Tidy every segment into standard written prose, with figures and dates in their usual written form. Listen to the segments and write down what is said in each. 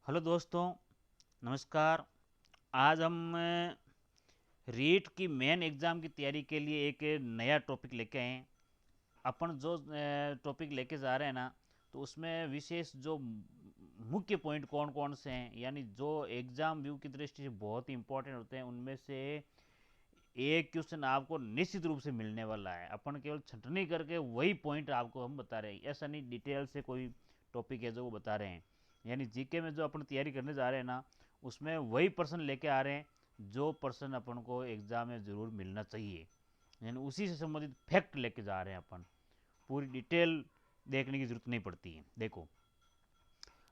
Hello दोस्तों, नमस्कार। आज हम रीट की मेन एग्ज़ाम की तैयारी के लिए एक नया टॉपिक लेके आए हैं। अपन जो टॉपिक लेके जा रहे हैं ना, तो उसमें विशेष जो मुख्य पॉइंट कौन कौन से हैं, यानी जो एग्ज़ाम व्यू की दृष्टि से बहुत ही इंपॉर्टेंट होते हैं, उनमें से एक क्वेश्चन आपको निश्चित रूप से मिलने वाला है। अपन केवल छंटनी करके वही पॉइंट आपको हम बता रहे हैं, ऐसा नहीं डिटेल से कोई टॉपिक है जो वो बता रहे हैं। यानी जीके में जो अपन तैयारी करने जा रहे हैं ना, उसमें वही पर्सन लेके आ रहे हैं जो पर्सन अपन को एग्ज़ाम में ज़रूर मिलना चाहिए। यानी उसी से संबंधित फैक्ट लेके जा रहे हैं अपन। पूरी डिटेल देखने की ज़रूरत नहीं पड़ती है। देखो,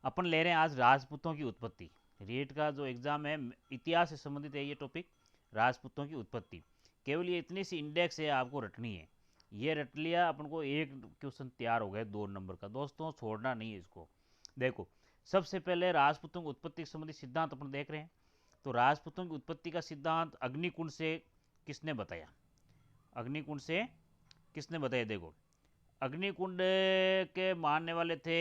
अपन ले रहे हैं आज राजपूतों की उत्पत्ति। रीट का जो एग्ज़ाम है, इतिहास से संबंधित है ये टॉपिक, राजपूतों की उत्पत्ति। केवल ये इतनी सी इंडेक्स है, आपको रटनी है। ये रट लिया, अपन को एक क्वेश्चन तैयार हो गया 2 नंबर का। दोस्तों, छोड़ना नहीं है इसको। देखो, सबसे पहले राजपूतों की उत्पत्ति के संबंधित सिद्धांत अपन देख रहे हैं। तो राजपूतों की उत्पत्ति का सिद्धांत अग्निकुंड से किसने बताया? अग्निकुंड से किसने बताया? देखो, अग्निकुंड के मानने वाले थे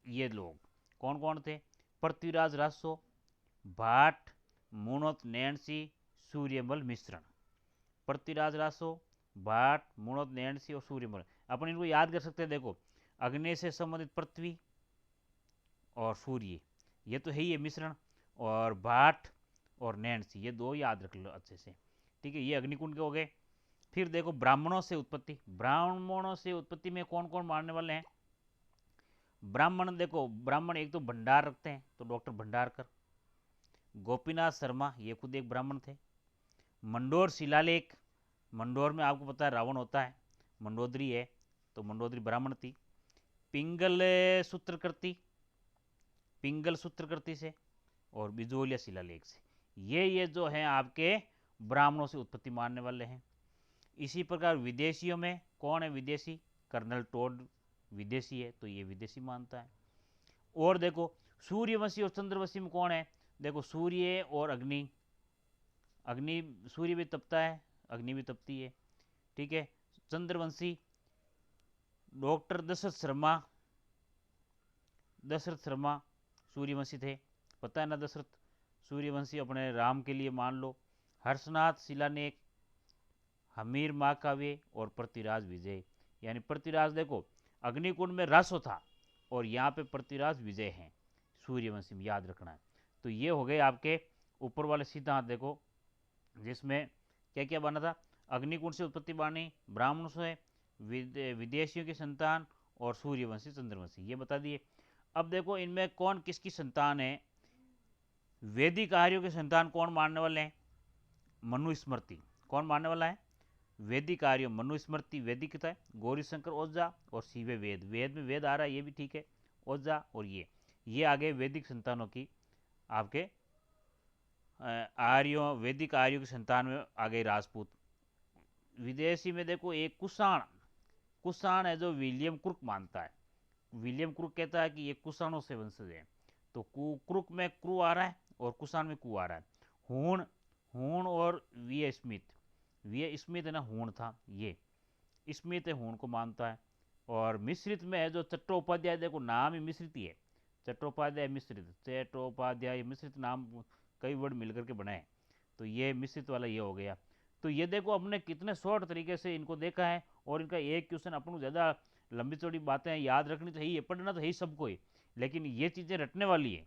ये लोग। कौन कौन थे? पृथ्वीराज रासो, भाट, मुणोत नैणसी, सूर्यमल मिश्रण। पृथ्वीराज रासो, भाट, मुणोत नैणसी और सूर्यमल। अपन इनको याद कर सकते हैं। देखो, अग्नि से संबंधित पृथ्वी और सूर्य, ये तो है ही है मिश्रण। और भाट और नैणसी, ये दो याद रख लो अच्छे से। ठीक है, ये अग्निकुंड के हो गए। फिर देखो, ब्राह्मणों से उत्पत्ति। ब्राह्मणों से उत्पत्ति में कौन कौन मानने वाले हैं? ब्राह्मण, देखो ब्राह्मण एक तो भंडार रखते हैं, तो डॉक्टर भंडारकर, गोपीनाथ शर्मा, ये खुद एक ब्राह्मण थे। मंडोर शिलालेख, मंडोर में आपको पता है रावण होता है, मंडोदरी है, तो मंडोदरी ब्राह्मण थी। पिंगल सूत्रकृति, पिंगल सूत्रकृति से, और बिजोलिया शिलालेख से। ये जो हैं आपके ब्राह्मणों से उत्पत्ति मानने वाले हैं। इसी प्रकार विदेशियों में कौन है विदेशी? कर्नल टोड विदेशी है, तो ये विदेशी मानता है। और देखो, सूर्यवंशी और चंद्रवंशी में कौन है? देखो, सूर्य और अग्नि। अग्नि, सूर्य भी तपता है, अग्नि भी तपती है। ठीक है। चंद्रवंशी डॉक्टर दशरथ शर्मा सूर्यवंशी थे। पता है ना दशरथ सूर्यवंशी, अपने राम के लिए मान लो। हर्षनाथ शिलानेक, हमीर महाकाव्य और पृथ्वीराज विजय। यानी पृथ्वीराज, देखो अग्निकुंड में रासो था और यहाँ पे पृथ्वीराज विजय हैं सूर्यवंशी में, याद रखना है। तो ये हो गए आपके ऊपर वाले सिद्धांत। देखो, जिसमें क्या क्या बना था? अग्निकुंड से उत्पत्ति बानी, ब्राह्मणों से, विदेशियों की संतान, और सूर्यवंशी चंद्रवंशी, ये बता दिए। अब देखो, इनमें कौन किसकी संतान है? वैदिक आर्यों के संतान कौन मानने वाले हैं? मनुस्मृति। कौन मानने वाला है? वैदिक आर्य, मनुस्मृति वैदिक है, गौरीशंकर ओझा और शिवे वेद। वेद में वेद आ रहा है, ये भी ठीक है, ओझा। और ये आ गए वैदिक संतानों की, आपके आर्यों, वैदिक आर्यों की संतान में आ गए राजपूत। विदेशी में देखो, एक कुषाण, कुषाण है जो विलियम क्रुक मानता है। विलियम क्रुक कहता है कि ये कुषाणों से वंशज है। तो क्रुक में क्रू आ रहा है और कुषाण में कु आ रहा है। हूण, हूण और वी स्मिथ, वी स्मिथ है ना, हूण था, ये स्मिथ है, हूण को मानता है। और मिश्रित में है जो चट्टोपाध्याय, देखो नाम ही मिश्रित ही है, चट्टोपाध्याय मिश्रित, चट्टोपाध्याय मिश्रित, नाम कई वर्ड मिलकर के बनाए, तो ये मिश्रित वाला ये हो गया। तो ये देखो, हमने कितने शॉर्ट तरीके से इनको देखा है। और इनका एक क्वेश्चन अपन को ज़्यादा लंबी चौड़ी बातें याद रखनी तो है, पढ़ना तो है ही सबको ही, लेकिन ये चीज़ें रटने वाली है।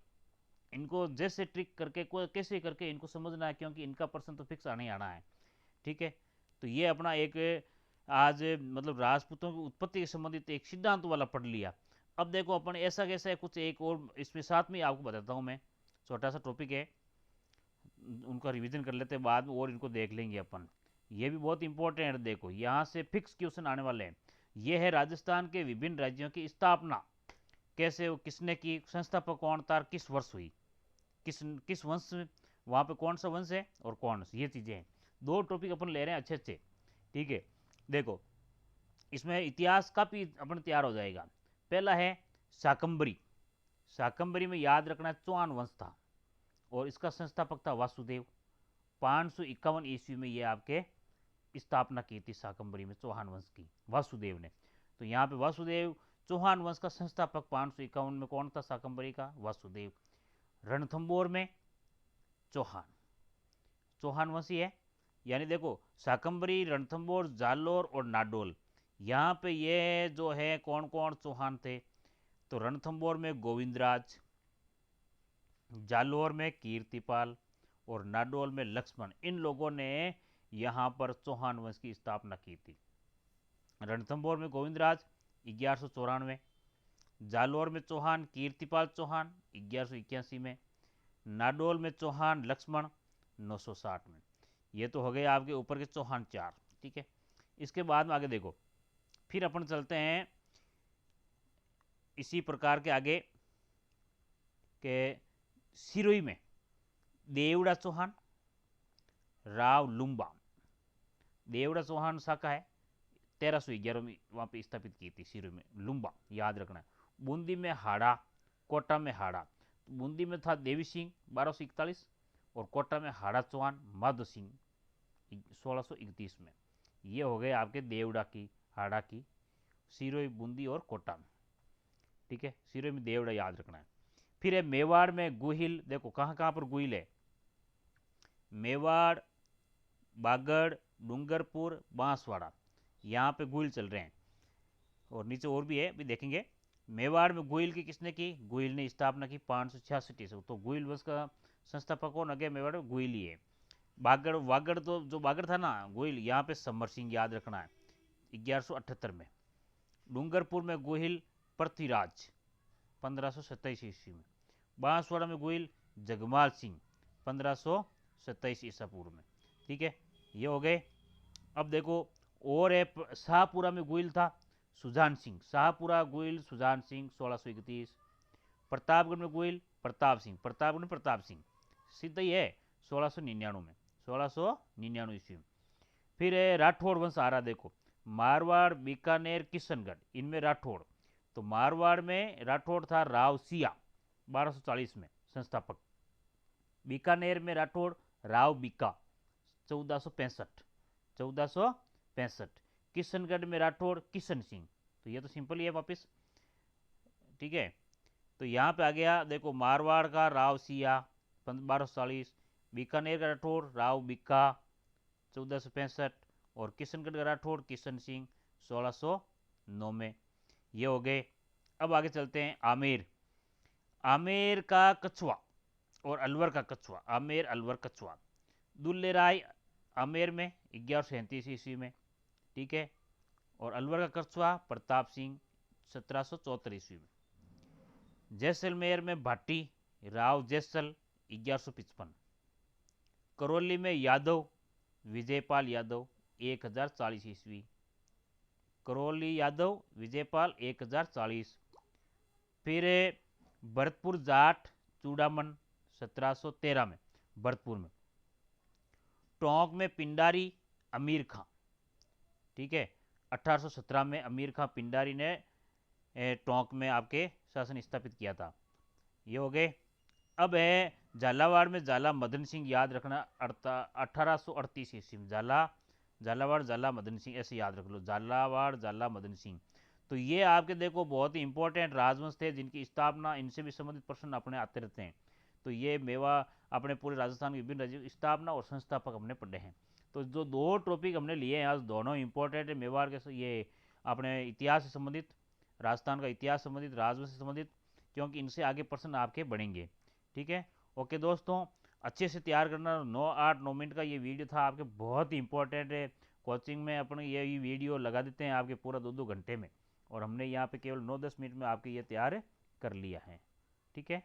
इनको जैसे ट्रिक करके कैसे करके इनको समझना है, क्योंकि इनका पर्सन तो फिक्स आना ही आना है। ठीक है। तो ये अपना एक आज मतलब राजपूतों की उत्पत्ति के संबंधित एक सिद्धांत वाला पढ़ लिया। अब देखो, अपन ऐसा कैसा है कुछ एक और इसमें साथ में आपको बताता हूँ मैं, छोटा सा टॉपिक है, उनका रिवीजन कर लेते हैं बाद में, और इनको देख लेंगे अपन। ये भी बहुत इंपॉर्टेंट है। देखो, यहाँ से फिक्स क्वेश्चन आने वाले हैं। ये है राजस्थान के विभिन्न राज्यों की स्थापना कैसे, किसने की, संस्थापक कौन था, किस वर्ष हुई, किस किस वंश, वहाँ पे कौन सा वंश है और कौन, ये चीज़ें हैं। दो टॉपिक अपन ले रहे हैं अच्छे अच्छे। ठीक है। देखो, इसमें इतिहास का भी अपन तैयार हो जाएगा। पहला है शाकंबरी। शाकंबरी में याद रखना चौहान वंश था और इसका संस्थापक था वासुदेव। 551 ईस्वी में ये आपके स्थापना की थी शाकंबरी में, चौहान वंश की, वासुदेव ने। तो यहाँ पे वासुदेव, चौहान वंश का संस्थापक 551 में कौन था शाकंबरी का? वासुदेव। रणथंबोर में चौहान, चौहान वंशी है। यानी देखो शाकंभरी, रणथंबोर, जालोर और नाडोल, यहाँ पे ये जो है कौन कौन चौहान थे, तो रणथंबोर में गोविंदराज, जालोर में कीर्तिपाल और नाडोल में लक्ष्मण, इन लोगों ने यहाँ पर चौहान वंश की स्थापना की थी। रणथंबोर में गोविंदराज 1194, जालोर में चौहान कीर्तिपाल चौहान 1181 में, नाडोल में चौहान लक्ष्मण 960 में। ये तो हो गए आपके ऊपर के चौहान चार, ठीक है। इसके बाद में आगे देखो, फिर अपन चलते हैं इसी प्रकार के आगे के सिरोही में देवड़ा चौहान, राव लुम्बा, देवड़ा चौहान शाखा है 1311 में वहाँ पे स्थापित की थी सिरोही में, लुम्बा याद रखना है। बूंदी में हाड़ा, कोटा में हाड़ा, बूंदी में था देवी सिंह 1241 और कोटा में हाड़ा चौहान माधो सिंह 1631 में। ये हो गए आपके देवड़ा की, हाड़ा की, सिरोही, बूंदी और कोटा में, ठीक है। सिरोही में देवड़ा याद रखना है। फिर है मेवाड़ में गुहिल, देखो कहाँ कहाँ पर गुहिल है, मेवाड़, बागड़, डूंगरपुर, बांसवाड़ा, यहाँ पे गुहिल चल रहे हैं। और नीचे और भी है, भी देखेंगे। मेवाड़ में गुहिल की किसने की, गुहिल ने स्थापना की 566 ईस्वी, तो गुहिल वंश का संस्थापक कौन, अगे मेवाड़ में गुहिल ही है। बागड़, वागड़ तो जो बागड़ था ना गुहिल, यहाँ पे समर सिंह याद रखना है 1178 में। डूंगरपुर में गुहिल पृथ्वीराज 1527 ईस्वी में। बांसवाड़ा में गुहिल जगमाल सिंह 1527 ईसा पूर्व में, ठीक है। ये हो गए। अब देखो और है शाहपुरा में गुहिल था सुजान सिंह, शाहपुरा गुहिल सुजान सिंह 1631। प्रतापगढ़ में गुहिल प्रताप सिंह, प्रतापगढ़ में प्रताप सिंह सीधा ही है 1699 में, 1699 ईस्वी में। फिर है राठौड़ वंश आ रहा, देखो मारवाड़, बीकानेर, किशनगढ़, इनमें राठौड़, तो मारवाड़ में राठौड़ था राव सिया 1240 में संस्थापक। बीकानेर में राठौड़ राव बीका 1465। किशनगढ़ में राठौड़ किशन सिंह, तो ये तो सिंपल ही है वापस, ठीक है। तो यहाँ पे आ गया देखो मारवाड़ का राव सिया 1240, बीकानेर का राठौड़ राव बीका 1465 और किशनगढ़ का राठौड़ किशन सिंह 1609 में। ये हो गए। अब आगे चलते हैं आमेर, आमेर का कछुआ और अलवर का कछुआ, आमेर अलवर कछुआ, दुल्ले राय आमेर में 1137 ईस्वी में, ठीक है। और अलवर का कछुआ प्रताप सिंह 1774 ईस्वी में। जैसलमेर में भाटी राव जैसल 1155। करौली में यादव विजयपाल यादव 1040 ईस्वी, करौली यादव विजयपाल 1040। फिर भरतपुर जाट चूड़ामन 1713 में भरतपुर में। टोंक में पिंडारी अमीर खां, ठीक है, 1817 में अमीर खां पिंडारी ने टोंक में आपके शासन स्थापित किया था। ये हो गए। अब है झालावाड़ में झाला मदन सिंह, याद रखना 1838 ईस्वी में, झालावाड़ झाला मदन सिंह, ऐसे याद रख लो, झालावाड़ झाला मदन सिंह। तो ये आपके देखो बहुत ही इंपॉर्टेंट राजवंश थे जिनकी स्थापना, इनसे भी संबंधित प्रश्न अपने आते रहते हैं। तो ये मेवा अपने पूरे राजस्थान के विभिन्न राज्यों की स्थापना और संस्थापक हमने पढ़े हैं। तो जो दो टॉपिक हमने लिए हैं आज, दोनों इंपॉर्टेंट है, मेवाड़ के ये अपने इतिहास से संबंधित, राजस्थान का इतिहास संबंधित, राजवंश से संबंधित, क्योंकि इनसे आगे प्रश्न आपके बढ़ेंगे, ठीक है। ओके दोस्तों, अच्छे से तैयार करना। 9-8-9 मिनट का ये वीडियो था आपके, बहुत ही इंपॉर्टेंट है। कोचिंग में अपन ये वीडियो लगा देते हैं आपके पूरा 2-2 घंटे में, और हमने यहाँ पे केवल 9-10 मिनट में आपके ये तैयार कर लिया है, ठीक है।